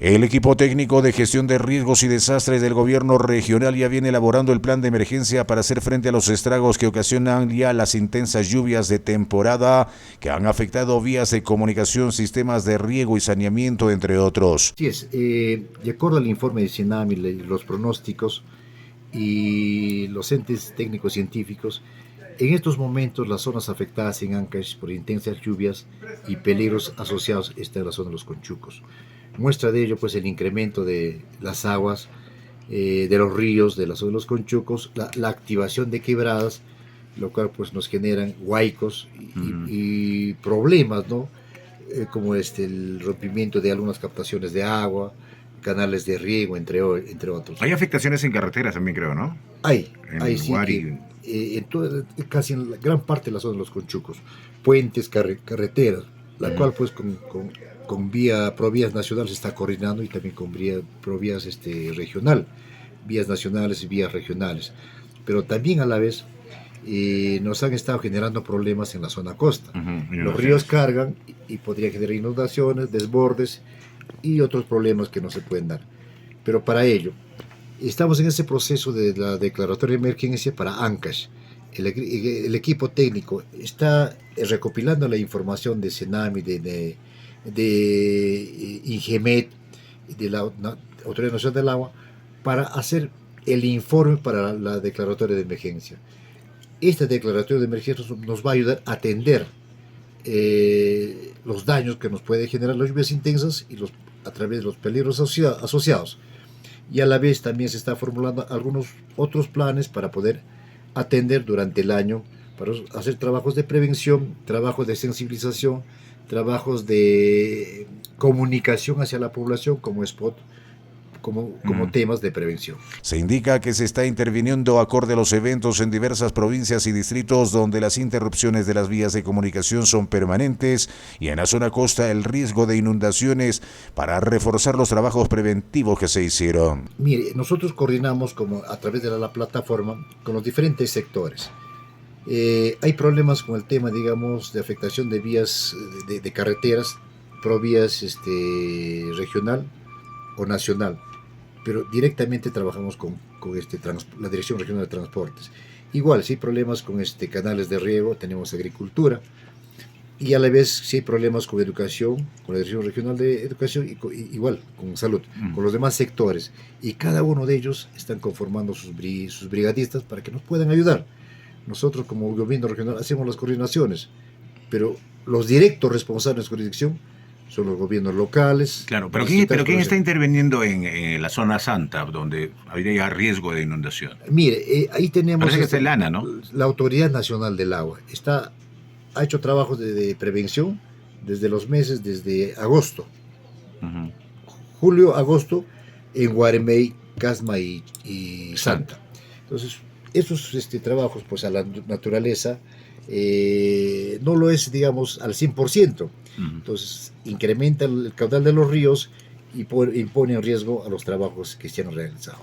El equipo técnico de gestión de riesgos y desastres del gobierno regional ya viene elaborando el plan de emergencia para hacer frente a los estragos que ocasionan ya las intensas lluvias de temporada que han afectado vías de comunicación, sistemas de riego y saneamiento, entre otros. Así es, de acuerdo al informe de CENAMI, los pronósticos y los entes técnicos científicos, en estos momentos las zonas afectadas en Ancash por intensas lluvias y peligros asociados está en la zona de los Conchucos. Muestra de ello pues el incremento de las aguas de los ríos de la zona de los Conchucos, la activación de quebradas, lo cual pues nos generan huaicos y problemas, ¿no? Como el rompimiento de algunas captaciones de agua, canales de riego, entre otros. Hay afectaciones en carreteras también, creo, ¿no? Hay sí, Guari. casi en la gran parte de la zona de los Conchucos, puentes, carreteras, la cual pues con Provías Nacional se está coordinando y también con Provías regional, vías nacionales y vías regionales. Pero también a la vez nos han estado generando problemas en la zona costa. Los ríos cargan y podría generar inundaciones, desbordes y otros problemas que no se pueden dar. Pero para ello, estamos en ese proceso de la declaratoria de emergencia para Ancash. El equipo técnico está recopilando la información de CENAMI, de INGEMET, de la Autoridad Nacional del Agua, para hacer el informe para la declaratoria de emergencia. Esta declaratoria de emergencia nos va a ayudar a atender los daños que nos puede generar las lluvias intensas y a través de los peligros asociados. Y a la vez también se está formulando algunos otros planes para poder atender durante el año, para hacer trabajos de prevención, trabajos de sensibilización, trabajos de comunicación hacia la población como spot, como temas de prevención. Se indica que se está interviniendo acorde a los eventos en diversas provincias y distritos donde las interrupciones de las vías de comunicación son permanentes y en la zona costa el riesgo de inundaciones para reforzar los trabajos preventivos que se hicieron. Mire, nosotros coordinamos a través de la plataforma con los diferentes sectores. Hay problemas con el tema, digamos, de afectación de vías de carreteras, provías regional o nacional, pero directamente trabajamos con la Dirección Regional de Transportes. Igual, si hay problemas con canales de riego, tenemos agricultura, y a la vez si hay problemas con educación, con la Dirección Regional de Educación, igual con salud, con los demás sectores, y cada uno de ellos están conformando sus brigadistas para que nos puedan ayudar. Nosotros como gobierno regional hacemos las coordinaciones, pero los directos responsables de jurisdicción son los gobiernos locales. Claro, pero ¿quién está interviniendo en la zona santa, donde habría riesgo de inundación? Mire, ahí tenemos... Parece que está el ANA, ¿no? La Autoridad Nacional del Agua ha hecho trabajos de prevención desde agosto. Julio, agosto, en Guaremey, Casma y Santa. Entonces, esos trabajos pues a la naturaleza no lo es, digamos, al 100%. Entonces, incrementa el caudal de los ríos y impone en riesgo a los trabajos que se han realizado.